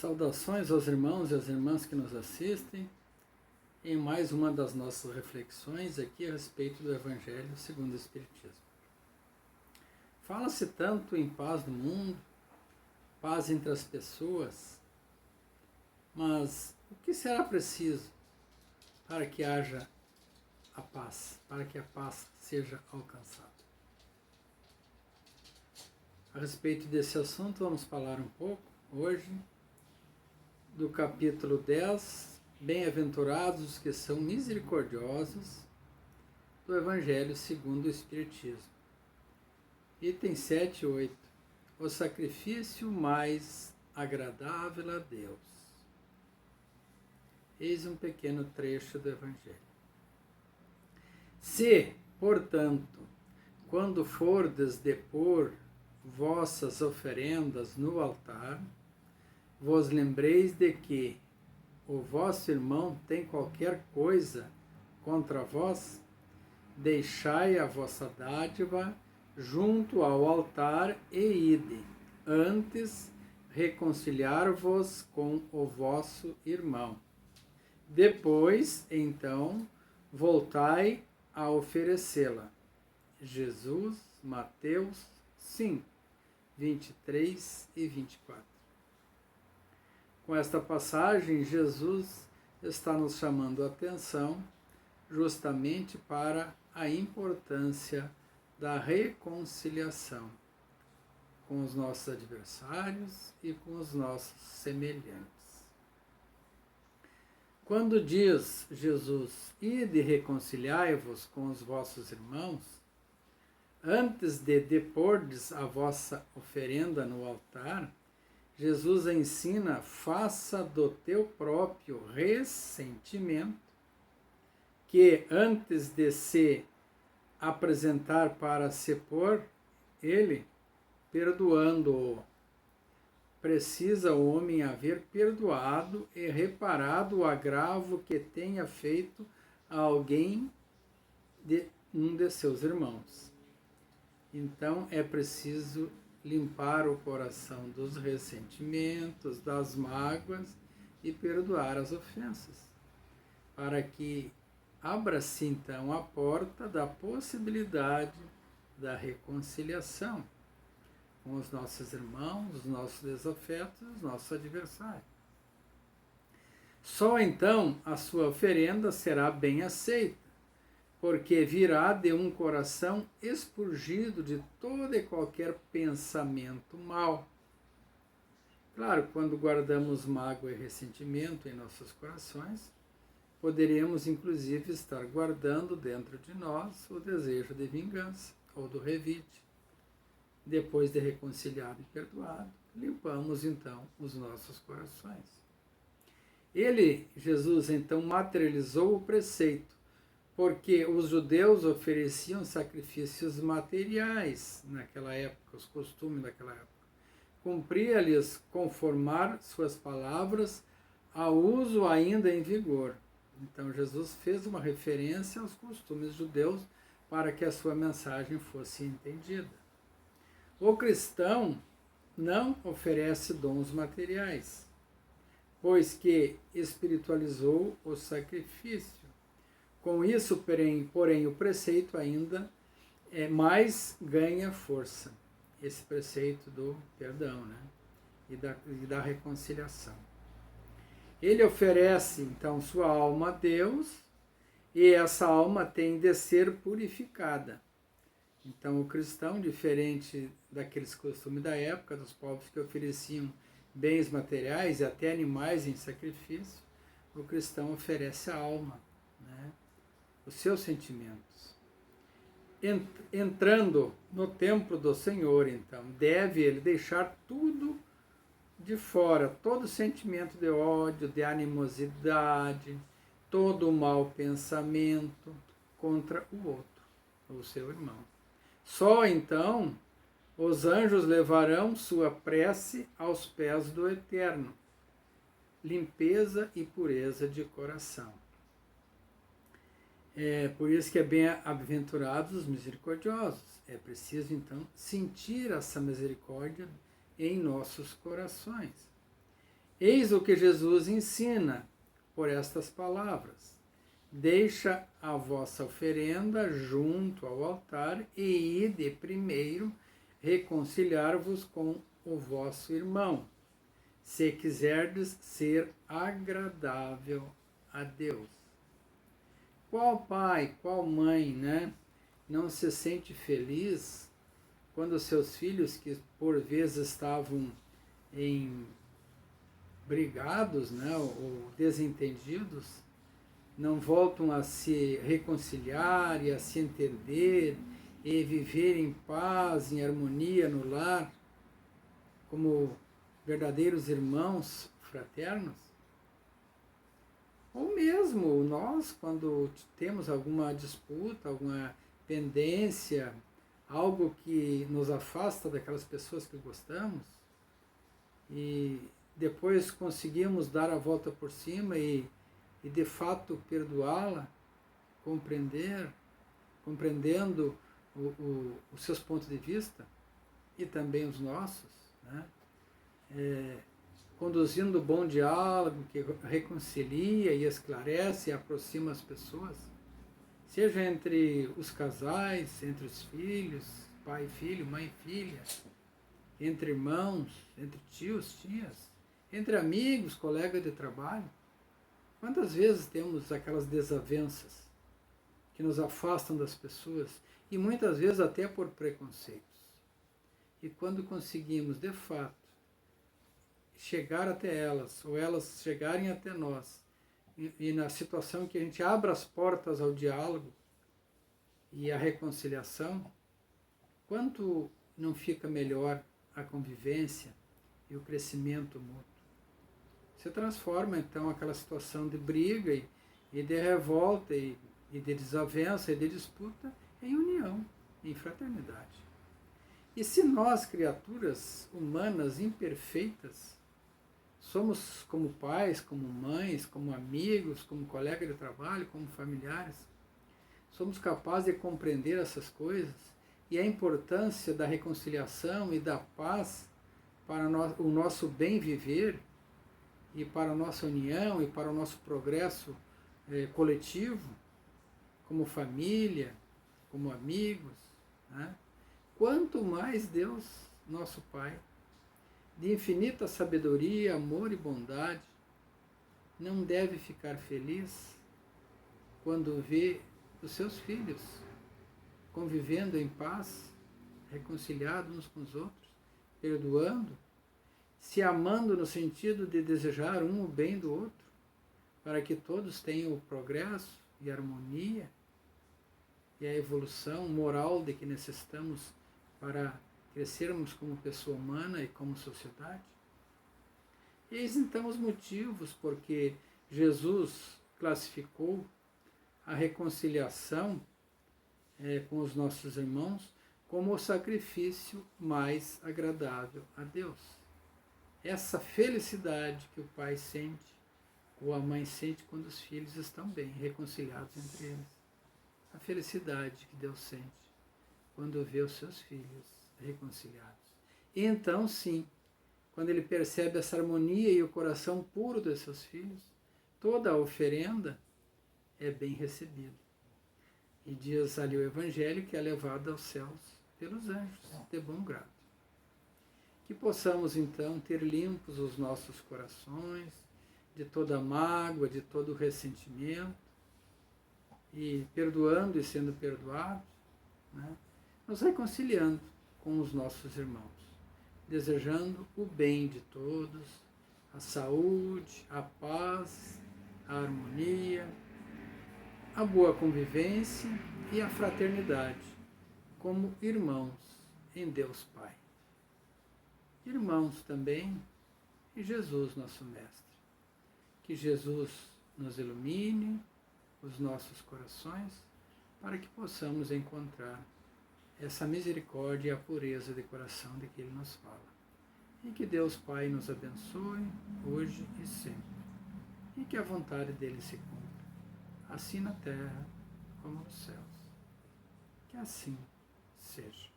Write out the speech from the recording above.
Saudações aos irmãos e às irmãs que nos assistem em mais uma das nossas reflexões aqui a respeito do Evangelho segundo o Espiritismo. Fala-se tanto em paz no mundo, paz entre as pessoas, mas o que será preciso para que haja a paz, para que a paz seja alcançada? A respeito desse assunto, vamos falar um pouco hoje do capítulo 10, Bem-aventurados os que são misericordiosos, do Evangelho segundo o Espiritismo. Item 7 e 8. O sacrifício mais agradável a Deus. Eis um pequeno trecho do Evangelho. Se, portanto, quando fordes depor vossas oferendas no altar, vos lembreis de que o vosso irmão tem qualquer coisa contra vós, deixai a vossa dádiva junto ao altar e ide, antes reconciliar-vos com o vosso irmão. Depois, então, voltai a oferecê-la. Jesus, Mateus 5, 23 e 24. Com esta passagem, Jesus está nos chamando a atenção justamente para a importância da reconciliação com os nossos adversários e com os nossos semelhantes. Quando diz Jesus, ide reconciliai-vos com os vossos irmãos, antes de depordes a vossa oferenda no altar, Jesus ensina, faça do teu próprio ressentimento, que antes de se apresentar para se pôr ele, perdoando-o. Precisa o homem haver perdoado e reparado o agravo que tenha feito a alguém de um de seus irmãos. Então é preciso limpar o coração dos ressentimentos, das mágoas e perdoar as ofensas, para que abra-se então a porta da possibilidade da reconciliação com os nossos irmãos, os nossos desafetos, os nossos adversários. Só então a sua oferenda será bem aceita, porque virá de um coração expurgido de todo e qualquer pensamento mau. Claro, quando guardamos mágoa e ressentimento em nossos corações, poderemos inclusive estar guardando dentro de nós o desejo de vingança ou do revide. Depois de reconciliado e perdoado, limpamos então os nossos corações. Jesus, então materializou o preceito, porque os judeus ofereciam sacrifícios materiais naquela época, os costumes daquela época. Cumpria-lhes conformar suas palavras ao uso ainda em vigor. Então Jesus fez uma referência aos costumes judeus para que a sua mensagem fosse entendida. O cristão não oferece dons materiais, pois que espiritualizou o sacrifício. Com isso, porém, o preceito ainda mais ganha força, esse preceito do perdão, né? e da reconciliação. Ele oferece, então, sua alma a Deus, e essa alma tem de ser purificada. Então, o cristão, diferente daqueles costumes da época, dos povos que ofereciam bens materiais e até animais em sacrifício, o cristão oferece a alma, né? Os seus sentimentos. Entrando no templo do Senhor, então, deve ele deixar tudo de fora, todo sentimento de ódio, de animosidade, todo o mau pensamento contra o outro, o seu irmão. Só então os anjos levarão sua prece aos pés do Eterno, limpeza e pureza de coração. Por isso que é bem-aventurados os misericordiosos. É preciso, então, sentir essa misericórdia em nossos corações. Eis o que Jesus ensina por estas palavras: deixa a vossa oferenda junto ao altar e ide primeiro reconciliar-vos com o vosso irmão, se quiserdes ser agradável a Deus. Qual pai, qual mãe, né, não se sente feliz quando seus filhos, que por vezes estavam brigados, né, ou desentendidos, não voltam a se reconciliar e a se entender e viver em paz, em harmonia no lar, como verdadeiros irmãos fraternos? Ou mesmo nós, quando temos alguma disputa, alguma pendência, algo que nos afasta daquelas pessoas que gostamos, e depois conseguimos dar a volta por cima e de fato perdoá-la, compreendendo os seus pontos de vista e também os nossos, né? Conduzindo bom diálogo que reconcilia e esclarece e aproxima as pessoas, seja entre os casais, entre os filhos, pai e filho, mãe e filha, entre irmãos, entre tios, tias, entre amigos, colegas de trabalho. Quantas vezes temos aquelas desavenças que nos afastam das pessoas e muitas vezes até por preconceitos. E quando conseguimos, de fato, chegar até elas, ou elas chegarem até nós, e na situação que a gente abra as portas ao diálogo e à reconciliação, quanto não fica melhor a convivência e o crescimento mútuo. Se transforma então aquela situação de briga e de revolta e de desavença e de disputa em união, em fraternidade. E se nós, criaturas humanas imperfeitas, somos como pais, como mães, como amigos, como colegas de trabalho, como familiares, somos capazes de compreender essas coisas e a importância da reconciliação e da paz para o nosso bem viver e para a nossa união e para o nosso progresso coletivo, como família, como amigos, né? Quanto mais Deus, nosso Pai, de infinita sabedoria, amor e bondade, não deve ficar feliz quando vê os seus filhos convivendo em paz, reconciliados uns com os outros, perdoando, se amando no sentido de desejar um o bem do outro, para que todos tenham o progresso e a harmonia e a evolução moral de que necessitamos para crescermos como pessoa humana e como sociedade. Eis então os motivos porque Jesus classificou a reconciliação com os nossos irmãos como o sacrifício mais agradável a Deus. Essa felicidade que o pai sente, ou a mãe sente quando os filhos estão bem, reconciliados entre eles. A felicidade que Deus sente quando vê os seus filhos reconciliados. E então, sim, quando ele percebe essa harmonia e o coração puro dos seus filhos, toda a oferenda é bem recebida. E diz ali o Evangelho que é levada aos céus pelos anjos, de bom grado. Que possamos, então, ter limpos os nossos corações de toda mágoa, de todo ressentimento, e perdoando e sendo perdoados, né, nos reconciliando com os nossos irmãos, desejando o bem de todos, a saúde, a paz, a harmonia, a boa convivência e a fraternidade, como irmãos em Deus Pai. Irmãos também em Jesus, nosso Mestre. Que Jesus nos ilumine os nossos corações para que possamos encontrar essa misericórdia e a pureza de coração de que Ele nos fala. E que Deus Pai nos abençoe hoje e sempre. E que a vontade dEle se cumpra, assim na terra como nos céus. Que assim seja.